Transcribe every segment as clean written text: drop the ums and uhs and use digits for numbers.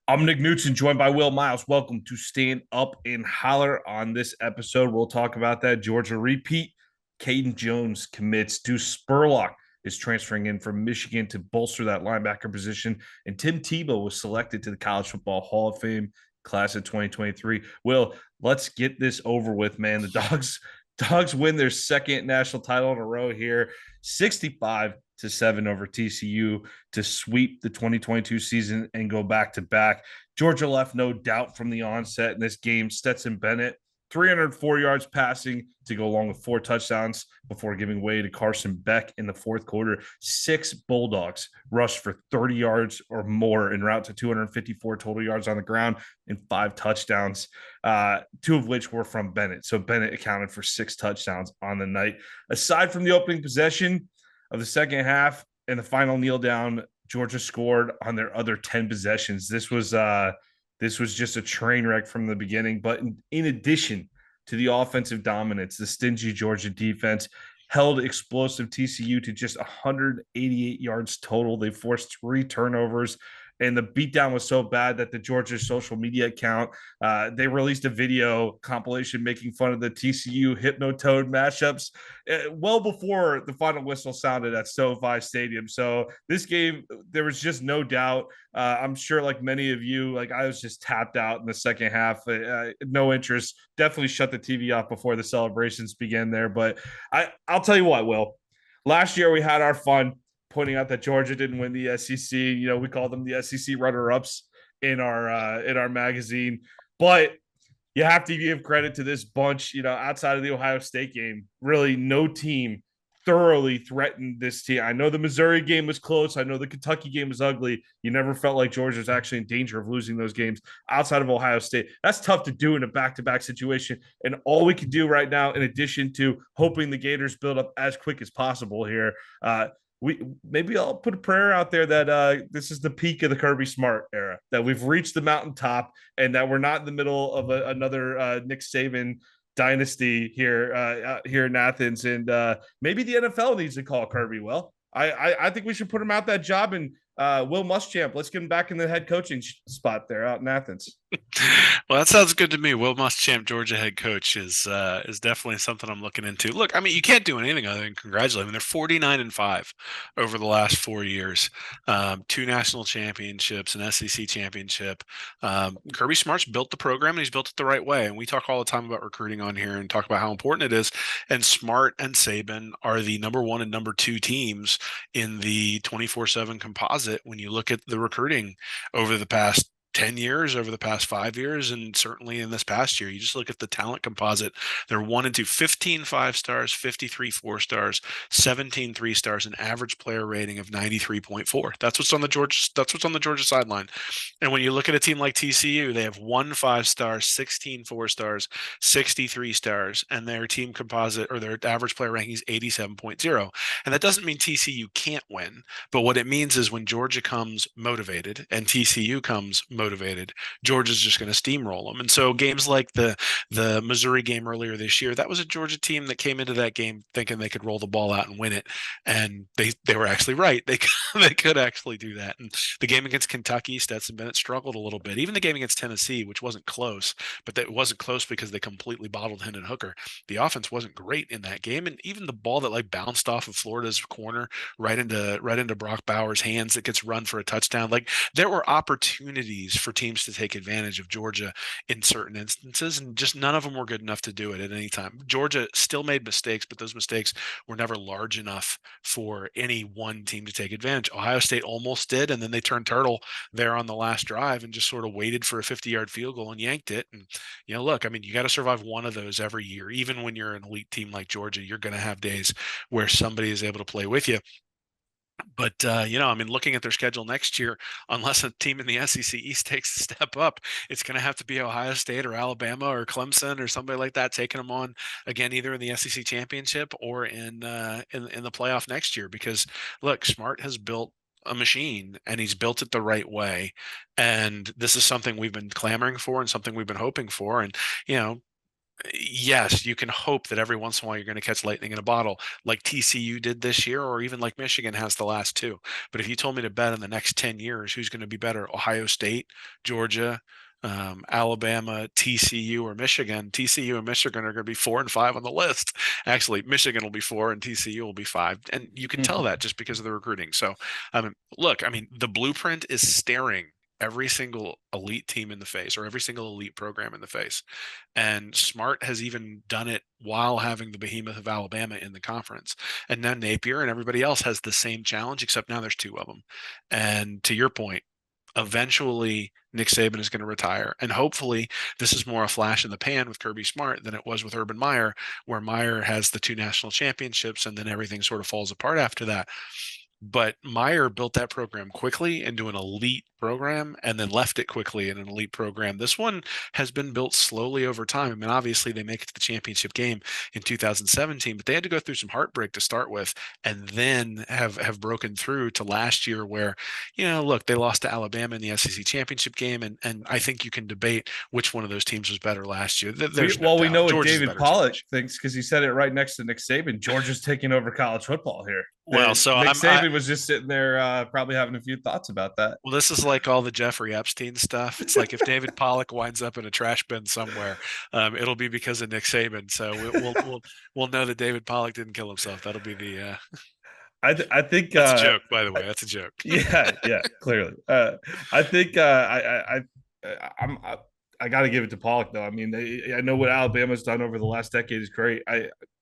I'm Nick Newton, joined by Will Miles. Welcome to Stand Up and Holler. On this episode, we'll talk about that Georgia repeat. Caden Jones commits. Duece Spurlock is transferring in from Michigan to bolster that linebacker position. And Tim Tebow was selected to the College Football Hall of Fame class of 2023. Will, let's get this over with, man. The Dogs win their second national title in a row here, 65-7 over TCU to sweep the 2022 season and go back to back. Georgia left no doubt from the onset in this game. Stetson Bennett, 304 yards passing to go along with 4 touchdowns before giving way to Carson Beck in the fourth quarter. 6 Bulldogs rushed for 30 yards or more en route to 254 total yards on the ground and 5 touchdowns, 2 of which were from Bennett. So Bennett accounted for 6 touchdowns on the night. Aside from the opening possession of the second half and the final kneel down, Georgia scored on their other 10 possessions. This was just a train wreck from the beginning. But in addition to the offensive dominance, the stingy Georgia defense held explosive TCU to just 188 yards total. They forced 3 turnovers. And the beatdown was so bad that the Georgia social media account, they released a video compilation making fun of the TCU Hypnotoad matchups well before the final whistle sounded at SoFi Stadium. So this game, there was just no doubt. I'm sure, like many of you, like I was just tapped out in the second half. No interest. Definitely shut the TV off before the celebrations began there. But I'll tell you what, Will. Last year we had our fun pointing out that Georgia didn't win the SEC. You know, we called them the SEC runner-ups in our magazine. But you have to give credit to this bunch. You know, outside of the Ohio State game, really no team thoroughly threatened this team. I know the Missouri game was close. I know the Kentucky game was ugly. You never felt like Georgia was actually in danger of losing those games outside of Ohio State. That's tough to do in a back-to-back situation. And all we can do right now, in addition to hoping the Gators build up as quick as possible here, we maybe I'll put a prayer out there that this is the peak of the Kirby Smart era, that we've reached the mountaintop and that we're not in the middle of another Nick Saban dynasty here in Athens, and maybe the NFL needs to call Kirby. Well, I think we should put him out that job, and Will Muschamp, let's get him back in the head coaching spot there out in Athens. Well, that sounds good to me. Will Muschamp, Georgia head coach, is definitely something I'm looking into. Look, I mean, you can't do anything other than congratulate. I mean, they're 49-5 over the last 4 years, 2 national championships, an SEC championship. Kirby Smart's built the program and he's built it the right way. And we talk all the time about recruiting on here and talk about how important it is. And Smart and Saban are the number one and number two teams in the 24/7 composite when you look at the recruiting over the past 10 years, over the past 5 years, and certainly in this past year. You just look at the talent composite. They're 1 and 2, 15 5 stars, 53 4 stars, 17 3 stars, an average player rating of 93.4. That's what's on the Georgia sideline. And when you look at a team like TCU, they have 1 5 star, 16 4 stars, 63 stars, and their team composite or their average player ranking is 87.0. And that doesn't mean TCU can't win, but what it means is when Georgia comes motivated and TCU comes motivated, Georgia's just going to steamroll them. And so games like the Missouri game earlier this year, that was a Georgia team that came into that game thinking they could roll the ball out and win it, and they were actually right. They could actually do that. And the game against Kentucky, Stetson Bennett struggled a little bit. Even the game against Tennessee, which wasn't close, but that wasn't close because they completely bottled Hendon Hooker. The offense wasn't great in that game, and even the ball that like bounced off of Florida's corner right into Brock Bowers' hands that gets run for a touchdown. Like there were opportunities for teams to take advantage of Georgia in certain instances, and just none of them were good enough to do it at any time. Georgia still made mistakes, but those mistakes were never large enough for any one team to take advantage. Ohio State almost did, and then they turned turtle there on the last drive and just sort of waited for a 50-yard field goal and yanked it. And look, I mean, you got to survive one of those every year. Even when you're an elite team like Georgia, you're going to have days where somebody is able to play with you. But I mean, looking at their schedule next year, unless a team in the SEC East takes a step up, it's going to have to be Ohio State or Alabama or Clemson or somebody like that taking them on again, either in the SEC championship or in the playoff next year. Because look, Smart has built a machine and he's built it the right way, and this is something we've been clamoring for and something we've been hoping for. And you know, yes, you can hope that every once in a while you're going to catch lightning in a bottle, like TCU did this year, or even like Michigan has the last two. But if you told me to bet in the next 10 years who's going to be better, Ohio State, Georgia, Alabama, TCU, or Michigan, TCU and Michigan are going to be 4 and 5 on the list. Actually, Michigan will be four and TCU will be five. And you can tell that just because of the recruiting. So, look, I mean, the blueprint is staring every single elite team in the face, or every single elite program in the face. And Smart has even done it while having the behemoth of Alabama in the conference. And now Napier and everybody else has the same challenge, except now there's two of them. And to your point, eventually Nick Saban is going to retire. And hopefully this is more a flash in the pan with Kirby Smart than it was with Urban Meyer, where Meyer has the two national championships and then everything sort of falls apart after that. But Meyer built that program quickly into an elite program and then left it quickly in an elite program. This one has been built slowly over time. I mean, obviously they make it to the championship game in 2017, but they had to go through some heartbreak to start with and then have broken through to last year where, look, they lost to Alabama in the SEC championship game. And I think you can debate which one of those teams was better last year. There's no We doubt. know what Georgia's a David better team Pollock last year. thinks because he said it right next to Nick Saban. Georgia's taking over college football here. Well, so Nick I Saban was just sitting there probably having a few thoughts about that. Well, this is like all the Jeffrey Epstein stuff. It's like if David Pollock winds up in a trash bin somewhere, it'll be because of Nick Saban. So we'll know that David Pollock didn't kill himself. That'll be the. I think That's a joke, by the way. That's a joke. yeah, clearly. I think I'm I got to give it to Pollock though. I mean, I know what Alabama's done over the last decade is great.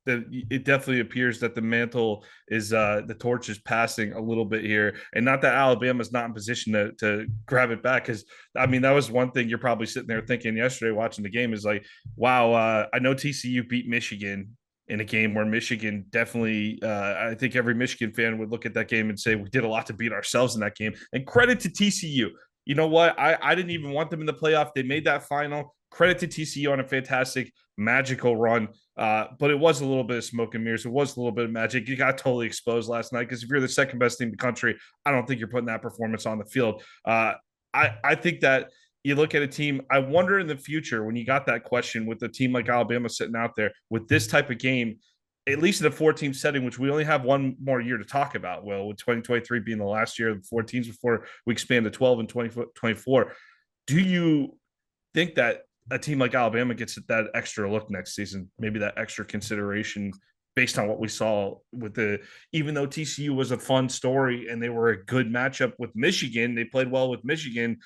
It definitely appears that the mantle is the torch is passing a little bit here, and not that Alabama's not in position to grab it back. Because I mean, that was one thing you're probably sitting there thinking yesterday watching the game is like, wow, I know TCU beat Michigan in a game where Michigan definitely, I think every Michigan fan would look at that game and say we did a lot to beat ourselves in that game. And credit to TCU. You know what? I didn't even want them in the playoff. They made that final. Credit to TCU on a fantastic, magical run. But it was a little bit of smoke and mirrors. It was a little bit of magic. You got totally exposed last night because if you're the second best team in the country, I don't think you're putting that performance on the field. I think that you look at a team, I wonder in the future when you got that question with a team like Alabama sitting out there with this type of game, at least in a 4-team setting, which we only have one more year to talk about, Will, with 2023 being the last year of the 4 teams before we expand to 12 and 24. Do you think that a team like Alabama gets that extra look next season, maybe that extra consideration based on what we saw with even though TCU was a fun story and they were a good matchup with Michigan, they played well with Michigan.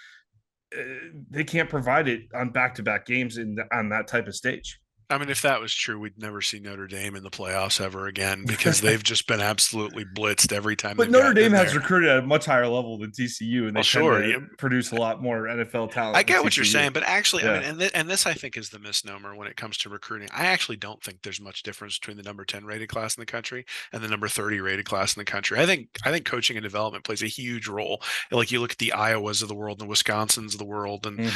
They can't provide it on back-to-back games on that type of stage. I mean, if that was true, we'd never see Notre Dame in the playoffs ever again because they've just been absolutely blitzed every time. But Notre Dame has recruited at a much higher level than TCU, and they tend to produce a lot more NFL talent. I get what you're saying, but actually, yeah. I mean, and this I think is the misnomer when it comes to recruiting. I actually don't think there's much difference between the number 10 rated class in the country and the number 30 rated class in the country. I think coaching and development plays a huge role. Like you look at the Iowas of the world, and the Wisconsins of the world, and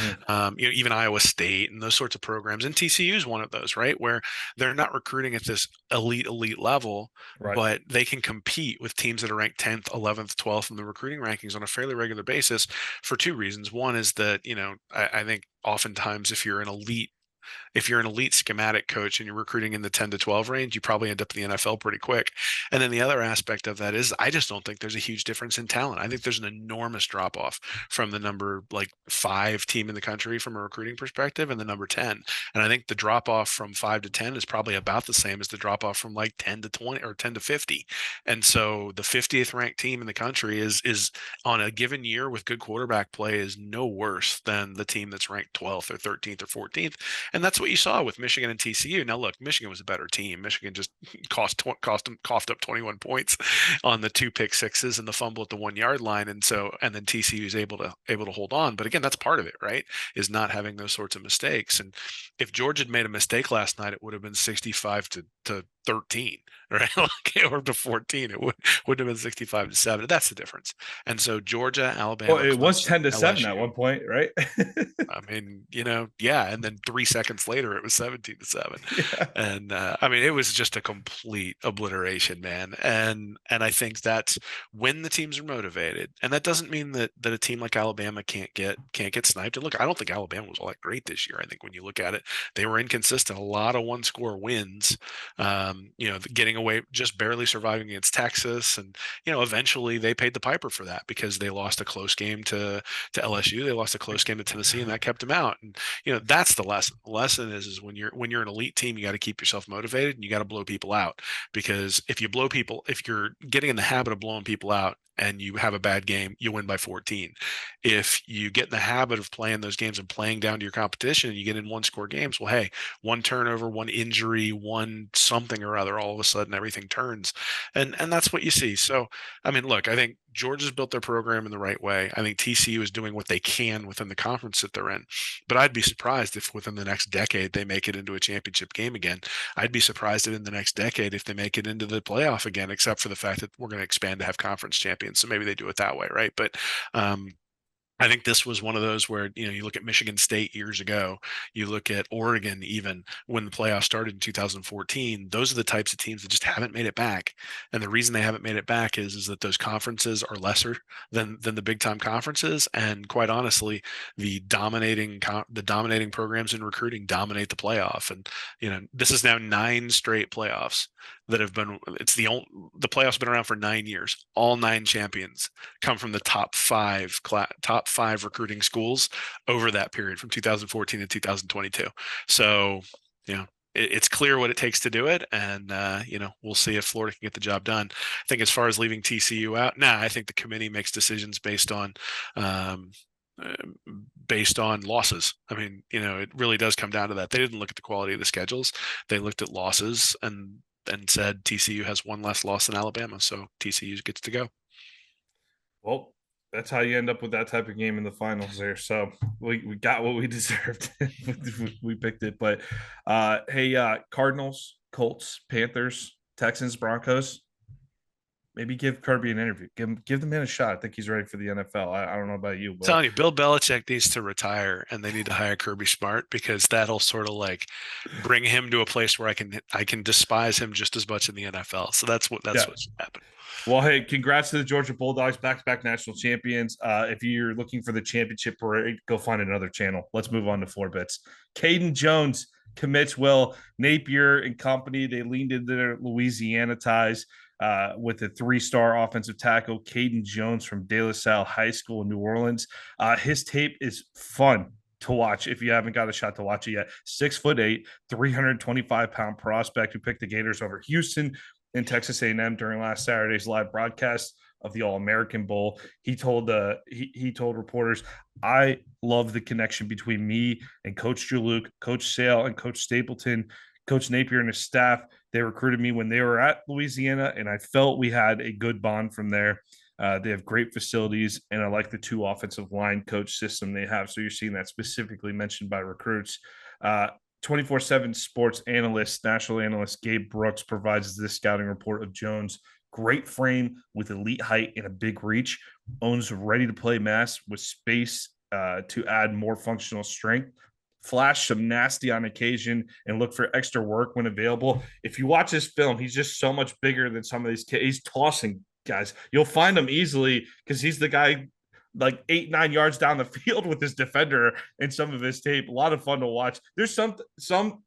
even Iowa State and those sorts of programs. And TCU is one of those, right, where they're not recruiting at this elite level, right, but they can compete with teams that are ranked 10th, 11th, 12th in the recruiting rankings on a fairly regular basis for two reasons. One is that, I think oftentimes if you're an elite schematic coach and you're recruiting in the 10 to 12 range, you probably end up in the NFL pretty quick. And then the other aspect of that is I just don't think there's a huge difference in talent. I think there's an enormous drop off from the number 5 team in the country from a recruiting perspective and the number 10. And I think the drop off from 5 to 10 is probably about the same as the drop off from 10 to 20 or 10 to 50. And so the 50th ranked team in the country is on a given year with good quarterback play is no worse than the team that's ranked 12th or 13th or 14th. And that's what you saw with Michigan and TCU. Now, look, Michigan was a better team. Michigan just coughed up 21 points on the 2 pick sixes and the fumble at the 1 yard line, and then TCU is able to hold on. But again, that's part of it, right? Is not having those sorts of mistakes. And if Georgia had made a mistake last night, it would have been 65 to 13, right? Like, or to 14. It wouldn't have been 65-7. That's the difference. And so Georgia, Well, Alabama, it was Clemson, 10-7 at LSU. one point, right? I mean, yeah. And then 3 seconds later, it was 17-7. Yeah. And I mean, it was just a complete obliteration, man. And I think that's when the teams are motivated. And that doesn't mean that a team like Alabama can't get sniped. And look, I don't think Alabama was all that great this year. I think when you look at it, they were inconsistent. A lot of one-score wins. Getting away, just barely surviving against Texas, and eventually they paid the piper for that because they lost a close game to LSU. They lost a close game to Tennessee, and that kept them out. And that's the lesson. The lesson is when you're an elite team, you got to keep yourself motivated and you got to blow people out. Because if you're getting in the habit of blowing people out and you have a bad game, you win by 14. If you get in the habit of playing those games and playing down to your competition and you get in one-score games, well, hey, one turnover, one injury, one something or other, all of a sudden everything turns. And that's what you see. So, I mean, look, I think Georgia's built their program in the right way. I think TCU is doing what they can within the conference that they're in. But I'd be surprised if within the next decade they make it into a championship game again. I'd be surprised if in the next decade if they make it into the playoff again, except for the fact that we're going to expand to have conference champions. So maybe they do it that way, right? But I think this was one of those where, you look at Michigan State years ago, you look at Oregon, even when the playoffs started in 2014, those are the types of teams that just haven't made it back. And the reason they haven't made it back is that those conferences are lesser than the big time conferences. And quite honestly, the dominating programs in recruiting dominate the playoff. And, this is now 9 straight playoffs that have been, the playoffs have been around for 9 years. All 9 champions come from the top five recruiting schools over that period from 2014 to 2022. So, it's clear what it takes to do it, and we'll see if Florida can get the job done. I think as far as leaving TCU out, I think the committee makes decisions um, uh, based on losses. I mean, it really does come down to that. They didn't look at the quality of the schedules; they looked at losses and said TCU has one less loss than Alabama, so TCU gets to go. Well, that's how you end up with that type of game in the finals there. So we got what we deserved. We picked it. But hey, Cardinals, Colts, Panthers, Texans, Broncos. Maybe give Kirby an interview. Give the man a shot. I think he's ready for the NFL. I don't know about you, I'm but telling you, Bill Belichick needs to retire, and they need to hire Kirby Smart because that'll sort of like bring him to a place where I can despise him just as much in the NFL. So that's yeah. what's happened. Well, hey, congrats to the Georgia Bulldogs, back-to-back national champions. If you're looking for the championship parade, go find another channel. Let's move on to four bits. Caden Jones commits. Well, Napier and company, they leaned into their Louisiana ties with a 3-star offensive tackle, Caden Jones from De La Salle High School in New Orleans. His tape is fun to watch if you haven't got a shot to watch it yet. 6'8", 325-pound prospect who picked the Gators over Houston in Texas A&M during last Saturday's live broadcast of the All-American Bowl. He told he told reporters, "I love the connection between me and Coach Juluke, Coach Sale, and Coach Stapleton, Coach Napier and his staff. They recruited me when they were at Louisiana, and I felt we had a good bond from there. They have great facilities, and I like the 2 offensive line coach system they have." So you're seeing that specifically mentioned by recruits. 24/7 sports analyst, national analyst Gabe Brooks provides this scouting report of Jones. Great frame with elite height and a big reach. Owns ready to play mass with space to add more functional strength. Flash some nasty on occasion and look for extra work when available. If you watch this film, he's just so much bigger than some of these kids. He's tossing guys. You'll find him easily because he's the guy like 8-9 yards down the field with his defender in some of his tape. A lot of fun to watch. There's some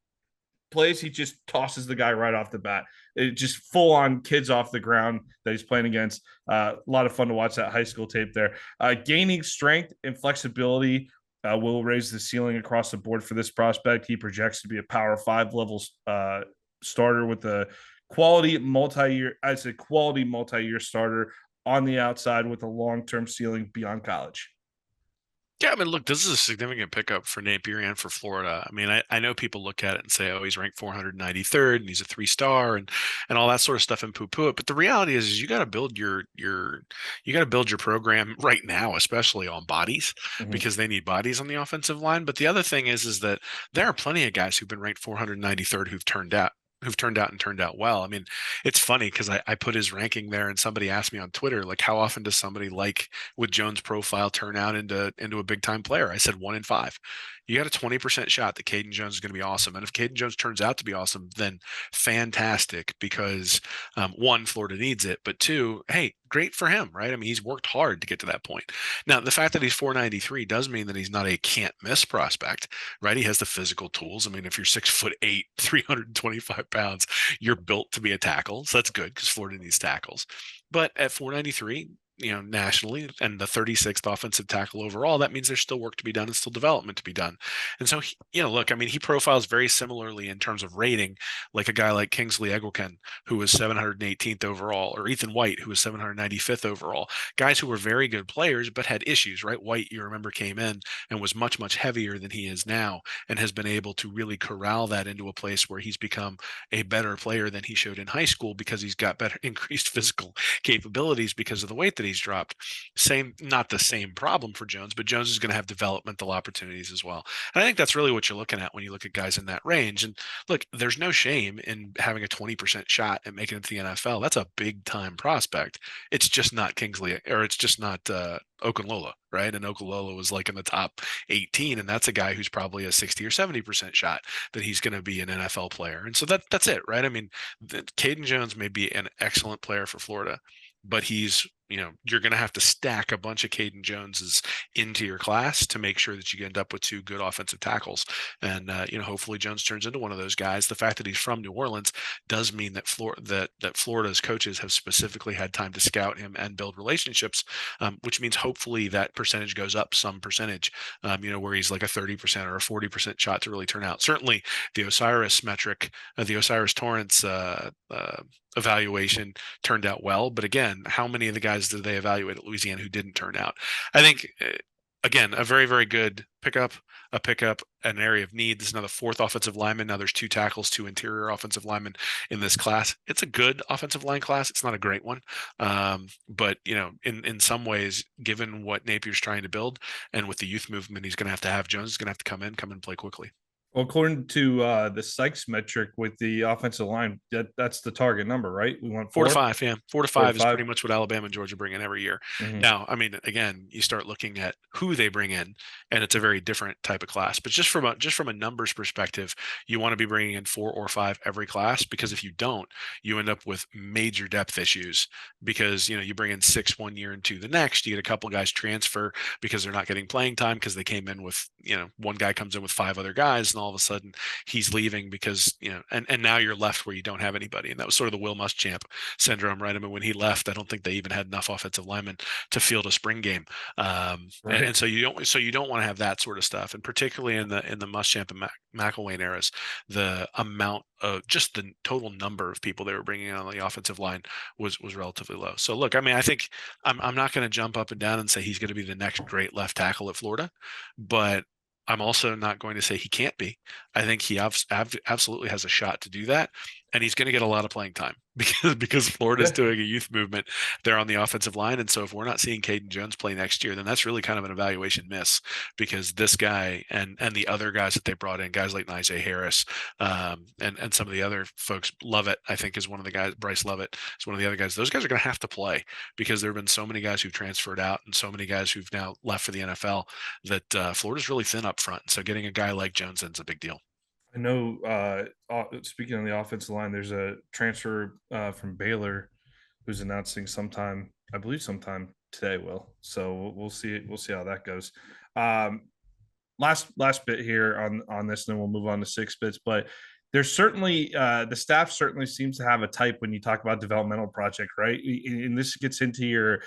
plays he just tosses the guy right off the bat. It just full on kids off the ground that he's playing against. A lot of fun to watch that high school tape there. Gaining strength and flexibility will raise the ceiling across the board for this prospect. He projects to be a Power 5 level starter with a quality multi-year starter on the outside with a long-term ceiling beyond college. Yeah, I mean, look, this is a significant pickup for Napier and for Florida. I mean, I know people look at it and say, oh, he's ranked 493rd and he's a 3-star and all that sort of stuff and poo-poo it. But the reality is you got to build your program right now, especially on bodies, Mm-hmm. because they need bodies on the offensive line. But the other thing is that there are plenty of guys who've been ranked 493rd who've turned out. who've turned out and turned out well. I mean, it's funny because I put his ranking there, and somebody asked me on Twitter, like, how often does somebody like with Jones' profile turn out into a big time player? I said 1 in 5. You got a 20% shot that Kaden Jones is going to be awesome, and if Kaden Jones turns out to be awesome, then fantastic, because one, Florida needs it, but two, hey, great for him, right? I mean, he's worked hard to get to that point. Now, the fact that he's 493 does mean that he's not a can't miss prospect, right? He has the physical tools. I mean, if you're 6'8", 325 pounds, you're built to be a tackle. So that's good because Florida needs tackles. But at 493, nationally, and the 36th offensive tackle overall, that means there's still work to be done and still development to be done. And so, look, I mean, he profiles very similarly in terms of rating, like a guy like Kingsley Eguilken, who was 718th overall, or Ethan White, who was 795th overall. Guys who were very good players, but had issues, right? White, you remember, came in and was much, much heavier than he is now, and has been able to really corral that into a place where he's become a better player than he showed in high school because he's got better increased physical capabilities because of the weight that he's dropped. Not the same problem for Jones, but Jones is going to have developmental opportunities as well. And I think that's really what you're looking at when you look at guys in that range. And look, there's no shame in having a 20% shot at making it to the NFL. That's a big time prospect. It's just not Kingsley, or it's just not Okunlola, right? And Okunlola was like in the top 18, and that's a guy who's probably a 60 or 70% shot that he's going to be an NFL player. And so that's it, right? I mean, Kaden Jones may be an excellent player for Florida, but you're going to have to stack a bunch of Kaden Joneses into your class to make sure that you end up with two good offensive tackles. And, hopefully Jones turns into one of those guys. The fact that he's from New Orleans does mean that Florida's coaches have specifically had time to scout him and build relationships, which means hopefully that percentage goes up some percentage, where he's like a 30% or a 40% shot to really turn out. Certainly the Osiris metric, the Osiris Torrance evaluation turned out well. But again, how many of the guys did they evaluate at Louisiana who didn't turn out? I think, again, a very, very good pickup, an area of need. This is now the fourth offensive lineman. Now there's two tackles, two interior offensive linemen in this class. It's a good offensive line class. It's not a great one. But, in some ways, given what Napier's trying to build and with the youth movement, he's going to have Jones is going to have to come in and play quickly. Well, according to the Sykes metric with the offensive line, that's the target number, right? We want 4 to 5. Yeah. 4 to 5 is pretty much what Alabama and Georgia bring in every year. Mm-hmm. Now, I mean, again, you start looking at who they bring in, and it's a very different type of class. But just from a numbers perspective, you want to be bringing in 4 or 5 every class, because if you don't, you end up with major depth issues, because, you bring in 6 one year and 2 the next. You get a couple guys transfer because they're not getting playing time because they came in with, one guy comes in with 5 other guys, and all of a sudden he's leaving because, and now you're left where you don't have anybody. And that was sort of the Will Muschamp syndrome, right? I mean, when he left, I don't think they even had enough offensive linemen to field a spring game. Right. And so you don't want to have that sort of stuff. And particularly in the Muschamp and McElwain eras, the amount of just the total number of people they were bringing in on the offensive line was relatively low. So look, I mean, I think I'm not going to jump up and down and say he's going to be the next great left tackle at Florida, but I'm also not going to say he can't be. I think he absolutely has a shot to do that, and he's going to get a lot of playing time because Florida's doing a youth movement there on the offensive line. And so if we're not seeing Kaden Jones play next year, then that's really kind of an evaluation miss, because this guy and the other guys that they brought in, guys like Najee Harris, and some of the other folks, Lovett, I think, is one of the guys, Bryce Lovett is one of the other guys. Those guys are going to have to play, because there have been so many guys who've transferred out and so many guys who've now left for the NFL that Florida's really thin up front. So getting a guy like Jones in is a big deal. I know, speaking on the offensive line, there's a transfer from Baylor who's announcing sometime today, Will. So we'll see. We'll see how that goes. Last bit here on this, and then we'll move on to 6 bits. But there's certainly the staff certainly seems to have a type when you talk about developmental project, right? And this gets into your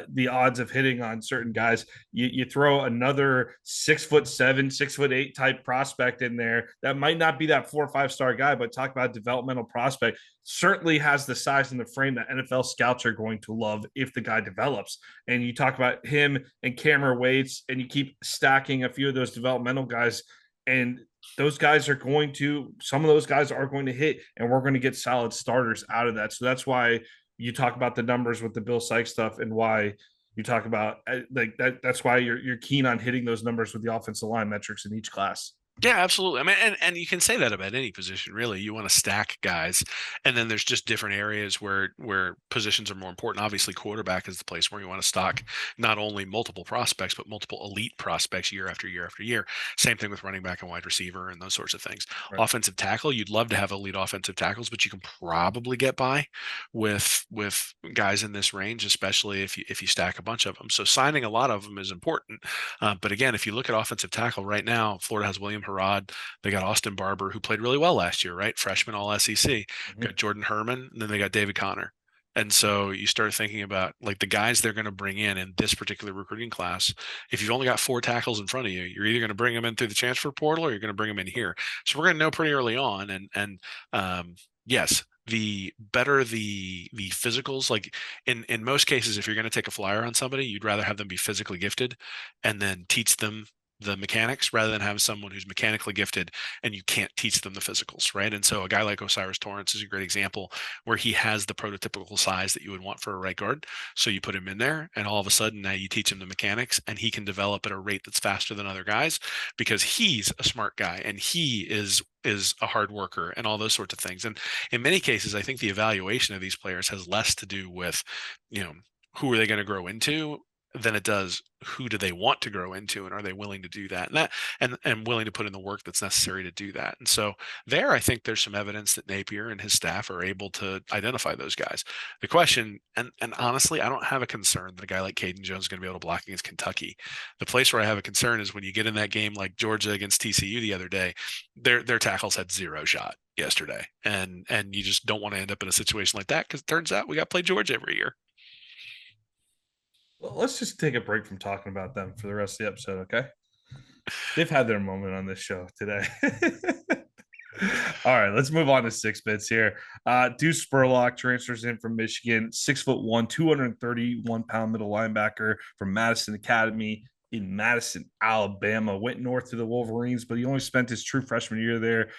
the odds of hitting on certain guys. You throw another 6'7", 6'8" type prospect in there that might not be that 4 or 5 star guy, but talk about developmental prospect, certainly has the size and the frame that NFL scouts are going to love if the guy develops. And you talk about him and Cameron Waits, and you keep stacking a few of those developmental guys, and those guys are going to, some of those guys are going to hit, and we're going to get solid starters out of that. So that's why you talk about the numbers with the Bill Sykes stuff, and why you talk about like that. That's why you're keen on hitting those numbers with the offensive line metrics in each class. Yeah, absolutely. I mean, and you can say that about any position, really. You want to stack guys, and then there's just different areas where positions are more important. Obviously, quarterback is the place where you want to stock not only multiple prospects, but multiple elite prospects year after year after year. Same thing with running back and wide receiver and those sorts of things. Right. Offensive tackle, you'd love to have elite offensive tackles, but you can probably get by with guys in this range, especially if you stack a bunch of them. So signing a lot of them is important. But again, if you look at offensive tackle right now, Florida has William Harrod. They got Austin Barber, who played really well last year, right? Freshman All SEC. Mhm. Got Jordan Herman, and then they got David Connor. And so you start thinking about like the guys they're going to bring in this particular recruiting class. If you've only got 4 tackles in front of you, you're either going to bring them in through the transfer portal or you're going to bring them in here. So we're going to know pretty early on. And yes, the better the physicals, like in most cases, if you're going to take a flyer on somebody, you'd rather have them be physically gifted and then teach them the mechanics rather than have someone who's mechanically gifted and you can't teach them the physicals, right? And so a guy like Osiris Torrance is a great example where he has the prototypical size that you would want for a right guard. So you put him in there and all of a sudden now you teach him the mechanics and he can develop at a rate that's faster than other guys because he's a smart guy and he is a hard worker and all those sorts of things. And in many cases, I think the evaluation of these players has less to do with, you know, who are they going to grow into than it does who do they want to grow into and are they willing to do that and willing to put in the work that's necessary to do that. And so there I think there's some evidence that Napier and his staff are able to identify those guys. The question, and honestly, I don't have a concern that a guy like Caden Jones is going to be able to block against Kentucky. The place where I have a concern is when you get in that game like Georgia against TCU the other day, their tackles had zero shot yesterday. And you just don't want to end up in a situation like that because it turns out we got to play Georgia every year. Well, let's just take a break from talking about them for the rest of the episode, okay? They've had their moment on this show today. All right, let's move on to 6 bits here. Duece Spurlock transfers in from Michigan, 6'1", 231-pound middle linebacker from Madison Academy in Madison, Alabama. Went north to the Wolverines, but he only spent his true freshman year there.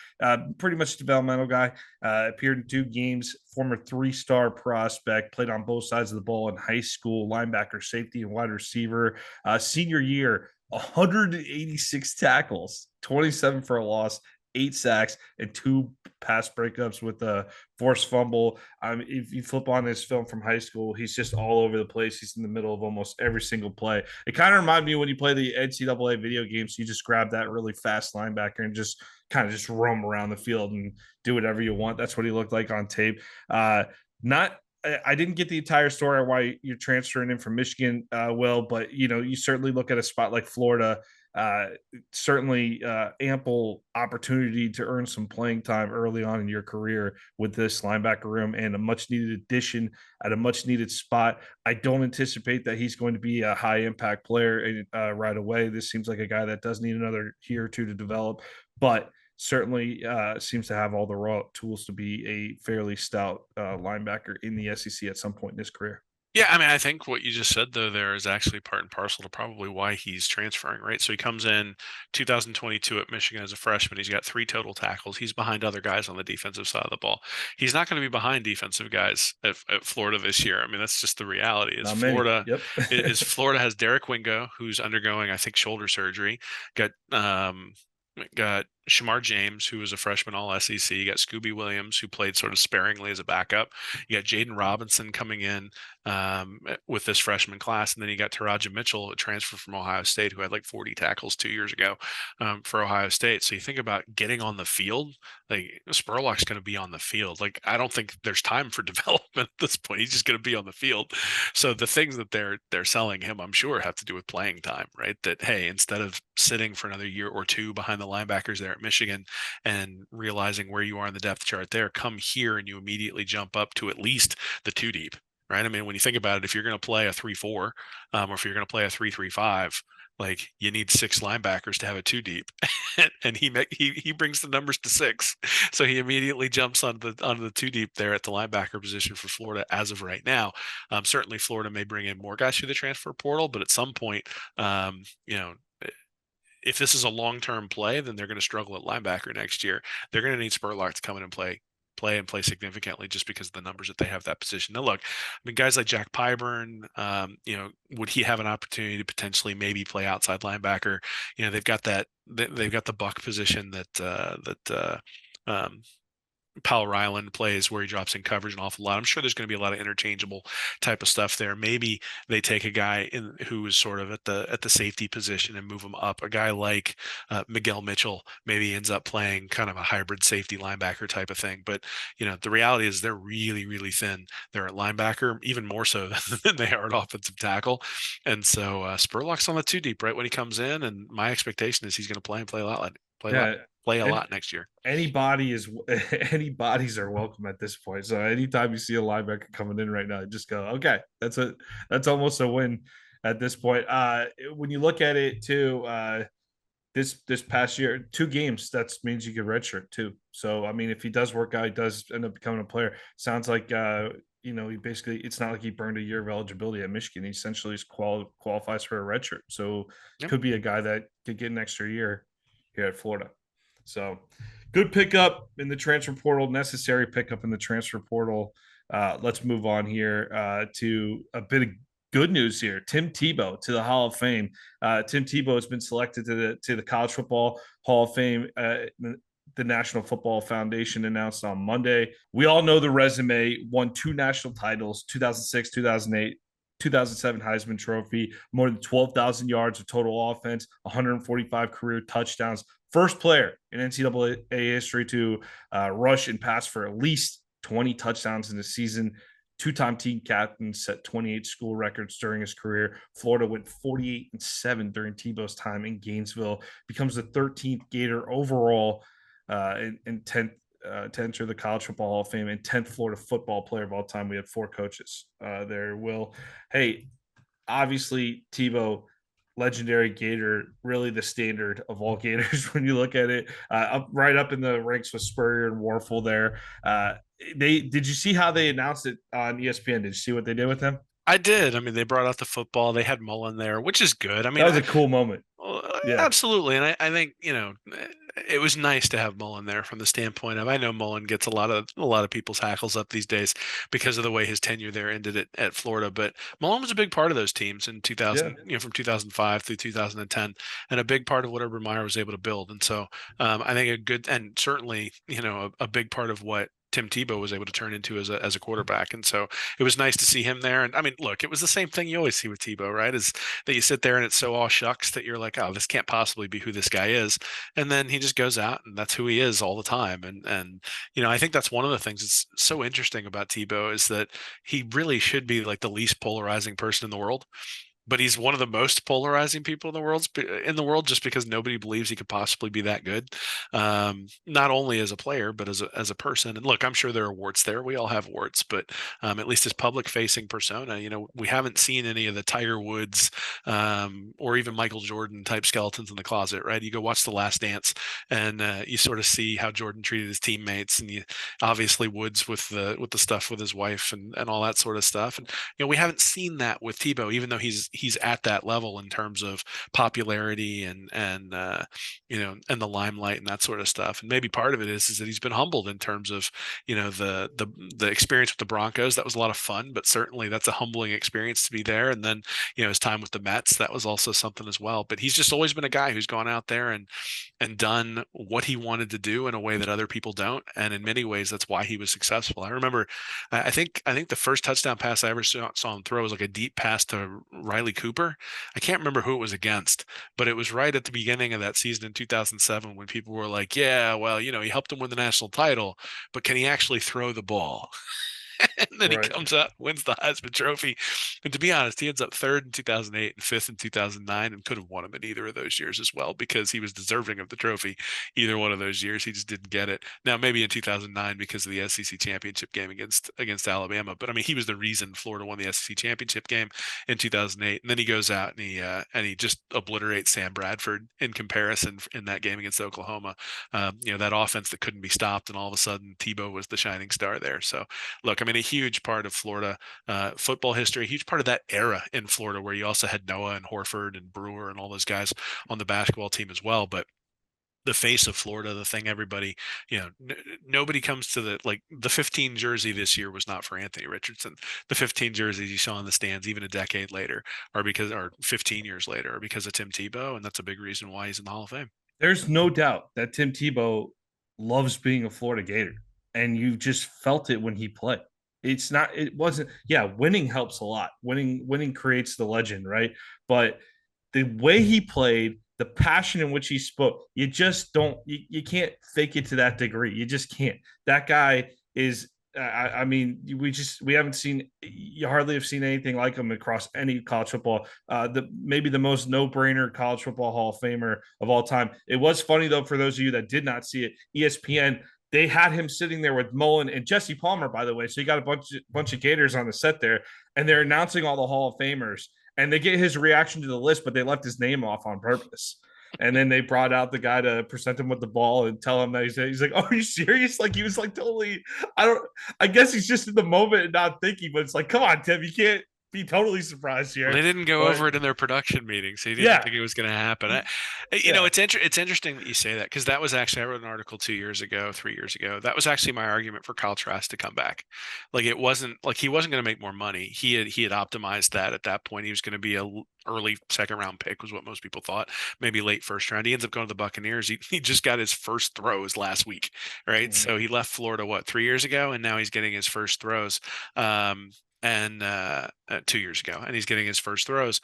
Pretty much developmental guy. Appeared in 2 games. Former 3-star prospect. Played on both sides of the ball in high school. Linebacker, safety, and wide receiver. Senior year, 186 tackles, 27 for a loss, 8 sacks, and 2 pass breakups with a forced fumble. If you flip on his film from high school, he's just all over the place. He's in the middle of almost every single play. It kind of reminds me when you play the NCAA video games, you just grab that really fast linebacker and just kind of just roam around the field and do whatever you want. That's what he looked like on tape. Not I didn't get the entire story on why you're transferring in from Michigan, Will, but you certainly look at a spot like Florida. Uh, Certainly ample opportunity to earn some playing time early on in your career with this linebacker room and a much needed addition at a much needed spot. I don't anticipate that he's going to be a high impact player right away. This seems like a guy that does need another year or two to develop, but certainly seems to have all the raw tools to be a fairly stout linebacker in the SEC at some point in his career. Yeah, I mean, I think what you just said though there is actually part and parcel to probably why he's transferring, right? So he comes in 2022 at Michigan as a freshman. He's got 3 total tackles. He's behind other guys on the defensive side of the ball. He's not going to be behind defensive guys at Florida this year. I mean, that's just the reality. Not many. Yep. Florida has Derek Wingo, who's undergoing, I think, shoulder surgery. Got Shamar James, who was a freshman All SEC. You got Scooby Williams, who played sort of sparingly as a backup. You got Jaden Robinson coming in with this freshman class, and then you got Taraja Mitchell, a transfer from Ohio State, who had like 40 tackles 2 years ago for Ohio State. So you think about getting on the field, like Spurlock's going to be on the field. Like I don't think there's time for development at this point. He's just going to be on the field. So the things that they're selling him, I'm sure, have to do with playing time, right? That hey, instead of sitting for another year or two behind the linebackers there at Michigan and realizing where you are in the depth chart there, come here and you immediately jump up to at least the 2 deep, right? I mean, when you think about it, if you're going to play a 3-4, or if you're going to play a 3-3-5, like you need 6 linebackers to have a 2 deep, and he brings the numbers to 6, so he immediately jumps onto the 2 deep there at the linebacker position for Florida as of right now. Certainly, Florida may bring in more guys through the transfer portal, but at some point, you know, if this is a long-term play, then they're going to struggle at linebacker next year. They're going to need Spurlock to come in and play play and play significantly just because of the numbers that they have that position. Now, look, I mean, guys like Jack Pyburn, would he have an opportunity to potentially maybe play outside linebacker? They've got they've got the buck position um, Powell Ryland plays where he drops in coverage an awful lot. I'm sure there's going to be a lot of interchangeable type of stuff there. Maybe they take a guy who is sort of at the safety position and move him up. A guy like Miguel Mitchell maybe ends up playing kind of a hybrid safety linebacker type of thing. But the reality is they're really, really thin. They're at linebacker, even more so than they are at offensive tackle. And so Spurlock's on the two deep right when he comes in, and my expectation is he's going to play and play a lot, Yeah, play a and lot next year. any bodies are welcome at this point. So anytime you see a linebacker coming in right now, just go, okay, that's almost a win at this point. When you look at it too, this past year, 2 games, that means you get redshirt too. So I mean, if he does work out, he does end up becoming a player. Sounds like he basically, it's not like he burned a year of eligibility at Michigan. He essentially qualifies for a redshirt. So Yep. could be a guy that could get an extra year here at Florida. So good pickup in the transfer portal, necessary pickup in the transfer portal. Let's move on here to a bit of good news here. Tim Tebow to the Hall of Fame. Tim Tebow has been selected to the College Football Hall of Fame. The National Football Foundation announced on Monday. We all know the resume. Won 2 national titles: 2006, 2008. 2007 Heisman Trophy, more than 12,000 yards of total offense, 145 career touchdowns. First player in NCAA history to rush and pass for at least 20 touchdowns in the season. Two-time team captain, set 28 school records during his career. Florida went 48-7 during Tebow's time in Gainesville. Becomes the 13th Gator overall and 10th to enter the College Football Hall of Fame, and 10th Florida football player of all time. We had 4 coaches there. Will, hey, obviously Tebow, legendary Gator, really the standard of all Gators when you look at it. Right up in the ranks with Spurrier and Warfel there. Did you see how they announced it on ESPN? Did you see what they did with them? I did. I mean, they brought out the football. They had Mullen there, which is good. I That mean, was a cool moment. Yeah. absolutely. And I think, it was nice to have Mullen there from the standpoint of, I know Mullen gets a lot of people's hackles up these days because of the way his tenure there ended at Florida. But Mullen was a big part of those teams in Yeah. 2000, from 2005 through 2010, and a big part of what Urban Meyer was able to build. And so I think a good, and certainly, a big part of what Tim Tebow was able to turn into as a quarterback. And so it was nice to see him there. And I mean, look, it was the same thing you always see with Tebow, right? Is that you sit there and it's so all shucks that you're like, oh, this can't possibly be who this guy is. And then he just goes out and that's who he is all the time. And I think that's one of the things that's so interesting about Tebow is that he really should be like the least polarizing person in the world, but he's one of the most polarizing people in the world just because nobody believes he could possibly be that good, not only as a player but as a person. And look, I'm sure there are warts there. We all have warts, but at least his public facing persona, we haven't seen any of the Tiger Woods or even Michael Jordan type skeletons in the closet, right? You go watch The Last Dance, and you sort of see how Jordan treated his teammates, and you obviously Woods with the stuff with his wife and all that sort of stuff. And we haven't seen that with Tebow, even though he's at that level in terms of popularity and the limelight and that sort of stuff. And maybe part of it is that he's been humbled in terms of the experience with the Broncos. That was a lot of fun, but certainly that's a humbling experience to be there. And then his time with the Mets, that was also something as well. But he's just always been a guy who's gone out there and done what he wanted to do in a way that other people don't. And in many ways, that's why he was successful. I remember, I think the first touchdown pass I ever saw him throw was like a deep pass to Riley Cooper. I can't remember who it was against, but it was right at the beginning of that season in 2007 when people were like, yeah, well, he helped him win the national title, but can he actually throw the ball? And then he Right. comes out, wins the Heisman Trophy. And to be honest, he ends up third in 2008 and fifth in 2009, and could have won him in either of those years as well because he was deserving of the trophy either one of those years. He just didn't get it. Now, maybe in 2009 because of the SEC championship game against Alabama, but I mean, he was the reason Florida won the SEC championship game in 2008. And then he goes out and he just obliterates Sam Bradford in comparison in that game against Oklahoma. That offense that couldn't be stopped, and all of a sudden Tebow was the shining star there. So, look, I mean, a huge part of Florida football history, a huge part of that era in Florida where you also had Noah and Horford and Brewer and all those guys on the basketball team as well. But the face of Florida, the thing everybody, nobody comes to the 15 jersey this year was not for Anthony Richardson. The 15 jerseys you saw in the stands, even a decade later, or 15 years later, are because of Tim Tebow, and that's a big reason why he's in the Hall of Fame. There's no doubt that Tim Tebow loves being a Florida Gator, and you just felt it when he played. It's not. It wasn't. Yeah, winning helps a lot. Winning creates the legend, right? But the way he played, the passion in which he spoke, you just don't. You can't fake it to that degree. You just can't. That guy is. I mean, we haven't seen. You hardly have seen anything like him across any college football. Maybe the most no brainer college football Hall of Famer of all time. It was funny though for those of you that did not see it. ESPN, they had him sitting there with Mullen and Jesse Palmer, by the way. So you got a bunch of Gators on the set there, and they're announcing all the Hall of Famers, and they get his reaction to the list, but they left his name off on purpose. And then they brought out the guy to present him with the ball and tell him that he's like, "Oh, are you serious?" Like he was like totally. I guess he's just in the moment and not thinking, but it's like, come on, Tim, you can't be totally surprised here. Well, they didn't go but, over it in their production meeting, so he didn't yeah, think it was going to happen. It's interesting that you say that, because that was actually, I wrote an article 2 years ago, 3 years ago. That was actually my argument for Kyle Trask to come back. Like, it wasn't like he wasn't going to make more money. He had optimized that at that point. He was going to be a early second round pick, was what most people thought, maybe late first round. He ends up going to the Buccaneers. He just got his first throws last week, right? mm-hmm. So he left Florida, what, 3 years ago, and now he's getting his first throws. And 2 years ago, and he's getting his first throws.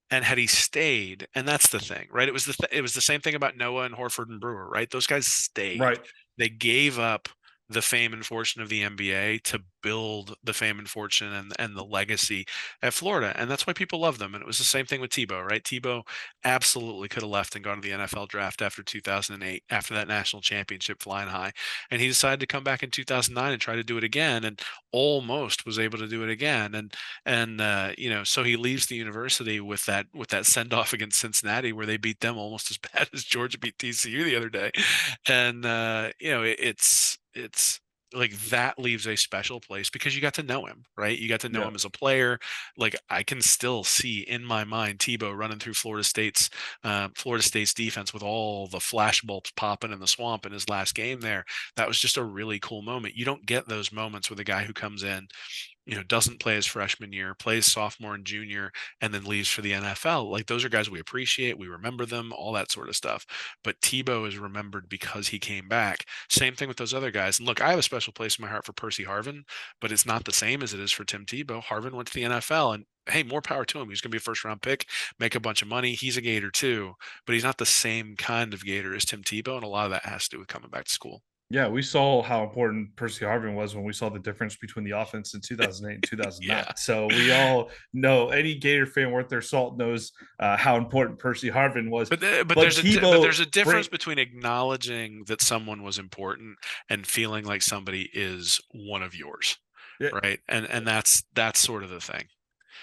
And had he stayed, and that's the thing, right? It was the same thing about Noah and Horford and Brewer, right? Those guys stayed. Right. They gave up the fame and fortune of the NBA to build the fame and fortune and the legacy at Florida. And that's why people love them. And it was the same thing with Tebow, right? Tebow absolutely could have left and gone to the NFL draft after 2008, after that national championship flying high. And he decided to come back in 2009 and try to do it again, and almost was able to do it again. So he leaves the university with that send off against Cincinnati, where they beat them almost as bad as Georgia beat TCU the other day. And it's like, that leaves a special place because you got to know him, right? You got to know him as a player. Like, I can still see in my mind Tebow running through Florida State's defense with all the flash bulbs popping in the swamp in his last game there. That was just a really cool moment. You don't get those moments with a guy who comes in, doesn't play his freshman year, plays sophomore and junior, and then leaves for the NFL. Like, those are guys we appreciate, we remember them, all that sort of stuff. But Tebow is remembered because he came back. Same thing with those other guys. And look, I have a special place in my heart for Percy Harvin, but it's not the same as it is for Tim Tebow. Harvin went to the NFL, and hey, more power to him. He's going to be a first round pick, make a bunch of money. He's a Gator too, but he's not the same kind of Gator as Tim Tebow. And a lot of that has to do with coming back to school. Yeah, we saw how important Percy Harvin was when we saw the difference between the offense in 2008 and 2009. Yeah. So we all know, any Gator fan worth their salt knows how important Percy Harvin was. But there's a difference between acknowledging that someone was important and feeling like somebody is one of yours, right? And that's sort of the thing.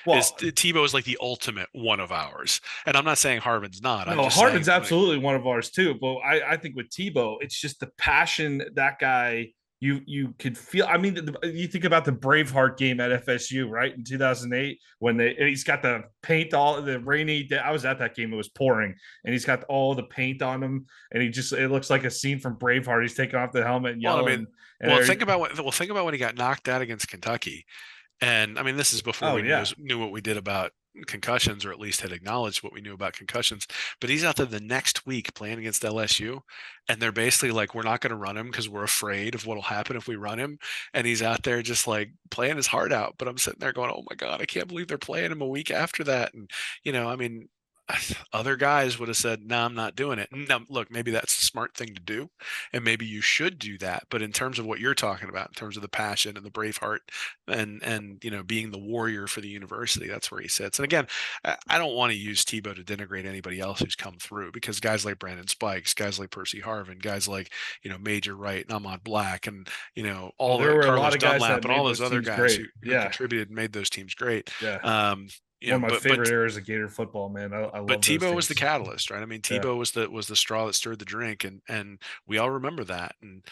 Well, Tebow is like the ultimate one of ours, and I'm not saying Harvin's not. No, Harvin's absolutely one of ours too. But I think with Tebow, it's just the passion that guy you could feel. I mean, you think about the Braveheart game at FSU, right, in 2008, when he's got the paint all the rainy day. I was at that game; it was pouring, and he's got all the paint on him, and it looks like a scene from Braveheart. He's taking off the helmet and yelling. Think about when he got knocked out against Kentucky. And I mean, this is before we knew what we did about concussions, or at least had acknowledged what we knew about concussions. But he's out there the next week playing against LSU, and they're basically like, we're not going to run him because we're afraid of what'll happen if we run him. And he's out there just like playing his heart out. But I'm sitting there going, oh my God, I can't believe they're playing him a week after that. And, I mean, other guys would have said, no, I'm not doing it. Now, look, maybe that's a smart thing to do, and maybe you should do that. But in terms of what you're talking about, in terms of the passion and the brave heart and being the warrior for the university, that's where he sits. And again, I don't want to use Tebow to denigrate anybody else who's come through, because guys like Brandon Spikes, guys like Percy Harvin, guys like, Major Wright and Ahmad Black, and, all there were Carlos a lot of guys Dunlap and all those other guys who contributed and made those teams great. Yeah. One of my but favorite eras of Gator football, man. I but love those Tebow was the teams. catalyst, right? I mean, Yeah. Tebow was the straw that stirred the drink, and we all remember that. And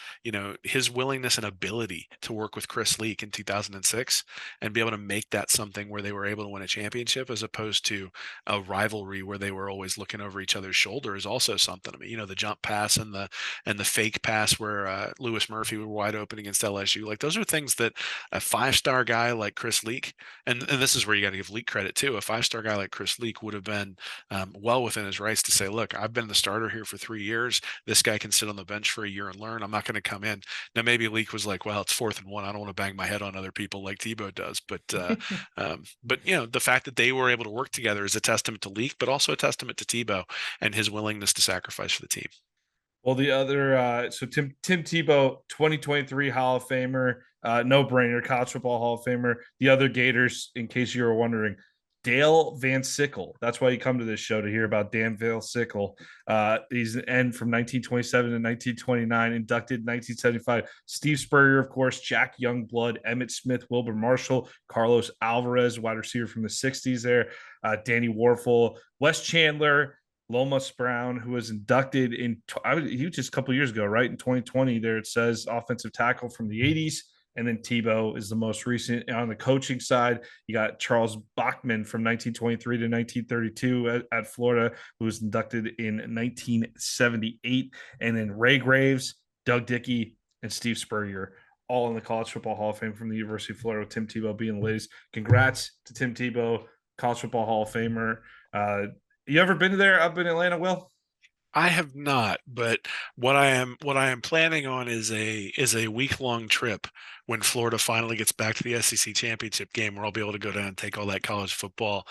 his willingness and ability to work with Chris Leak in 2006 and be able to make that something where they were able to win a championship as opposed to a rivalry where they were always looking over each other's shoulder is also something. I mean, the jump pass and the fake pass where Lewis Murphy were wide open against LSU, like those are things that a 5-star guy like Chris Leak, and this is where you got to give Leak credit too. A 5-star guy like Chris Leak would have been well within his rights to say, look, I've been the starter here for 3 years. This guy can sit on the bench for a year and learn. I'm not going to come in. Now, maybe Leak was like, well, it's 4th and 1. I don't want to bang my head on other people like Tebow does. But the fact that they were able to work together is a testament to Leak, but also a testament to Tebow and his willingness to sacrifice for the team. Well, the other, so Tim Tebow, 2023 Hall of Famer, no brainer, college football Hall of Famer. The other Gators, in case you were wondering, Dale Van Sickle. That's why you come to this show, to hear about Dan Van Sickle. He's an end from 1927 to 1929, inducted in 1975. Steve Spurrier, of course, Jack Youngblood, Emmett Smith, Wilbur Marshall, Carlos Alvarez, wide receiver from the 60s there, Danny Warfel, Wes Chandler, Lomas Brown, who was inducted he was just a couple years ago, right? In 2020, there it says offensive tackle from the 80s. And then Tebow is the most recent. On the coaching side, you got Charles Bachman from 1923 to 1932 at Florida, who was inducted in 1978. And then Ray Graves, Doug Dickey, and Steve Spurrier, all in the College Football Hall of Fame from the University of Florida, with Tim Tebow being the latest. Congrats to Tim Tebow, College Football Hall of Famer. You ever been there up in Atlanta, Will? I have not, but what I am planning on is a week-long trip when Florida finally gets back to the SEC championship game, where I'll be able to go down and take all that college football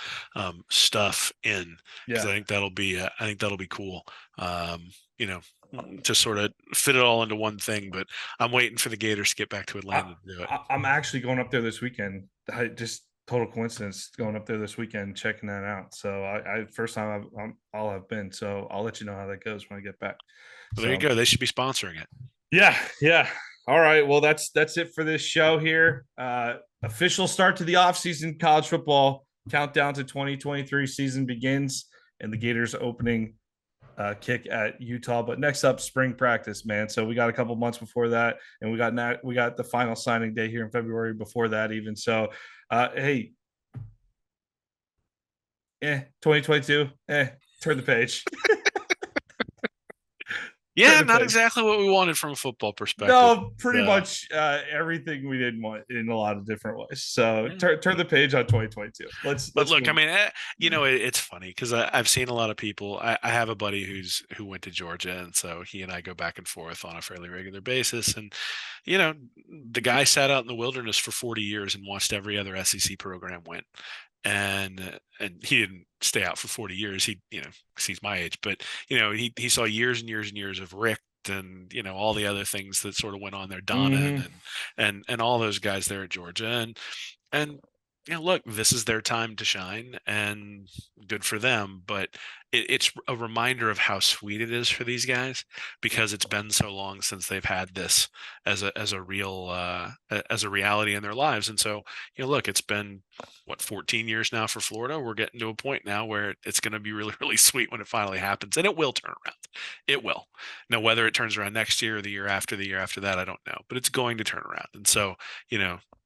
stuff in, because Yeah. I think that'll be cool. You know, to sort of fit it all into one thing. But I'm waiting for the Gators to get back to Atlanta to do it. I'm actually going up there this weekend. I just total coincidence going up there this weekend, checking that out. So I first time I've been. So I'll let you know how that goes when I get back. Well, there you go. They should be sponsoring it. Yeah. All right. Well, that's it for this show here. Official start to the offseason, college football countdown to 2023 season begins, and the Gators opening kick at Utah. But next up, spring practice, man. So we got a couple months before that, and we got the final signing day here in February before that even. So, hey, 2022, turn the page. Yeah, not exactly what we wanted from a football perspective. No, pretty much everything we didn't want in a lot of different ways. So turn the page on 2022. But look, I mean, it's funny because I've seen a lot of people. I have a buddy who went to Georgia, and so he and I go back and forth on a fairly regular basis. And the guy sat out in the wilderness for 40 years and watched every other SEC program win. And he didn't stay out for 40 years. He, because he's my age, but he saw years and years and years of Rick and all the other things that sort of went on there, Donna and all those guys there at Georgia. And look, this is their time to shine, and good for them. But it's a reminder of how sweet it is for these guys, because it's been so long since they've had this as a real as a reality in their lives. And so, look, it's been 14 years now for Florida. We're getting to a point now where it's going to be really, really sweet when it finally happens, and it will turn around. It will. Now, whether it turns around next year or the year after that, I don't know, but it's going to turn around. And so,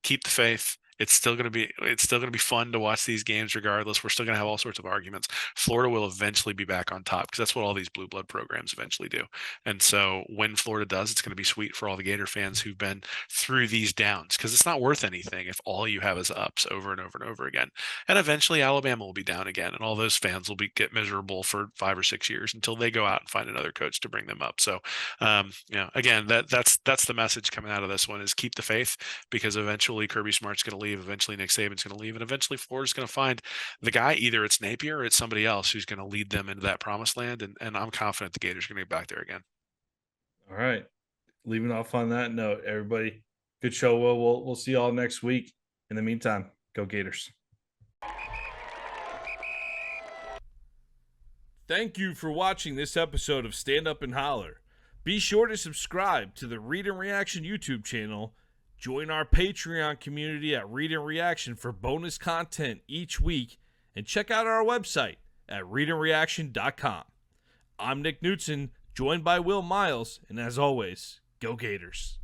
keep the faith. It's still going to be fun to watch these games regardless. We're still going to have all sorts of arguments. Florida will eventually be back on top, because that's what all these blue blood programs eventually do. And so when Florida does, it's going to be sweet for all the Gator fans who've been through these downs, because it's not worth anything if all you have is ups over and over and over again. And eventually Alabama will be down again, and all those fans will get miserable for 5 or 6 years until they go out and find another coach to bring them up. So, again, that's the message coming out of this one, is keep the faith, because eventually Kirby Smart's going to leave. Eventually Nick Saban's going to leave, and eventually Florida's going to find the guy. Either it's Napier or it's somebody else who's going to lead them into that promised land. And I'm confident the Gators are going to get back there again. All right. Leaving off on that note, everybody, good show. We'll see you all next week. In the meantime, go Gators. Thank you for watching this episode of Stand Up and Holler. Be sure to subscribe to the Read and Reaction YouTube channel. Join our Patreon community at Read and Reaction for bonus content each week, and check out our website at readandreaction.com. I'm Nick Knutson, joined by Will Miles, and as always, go Gators.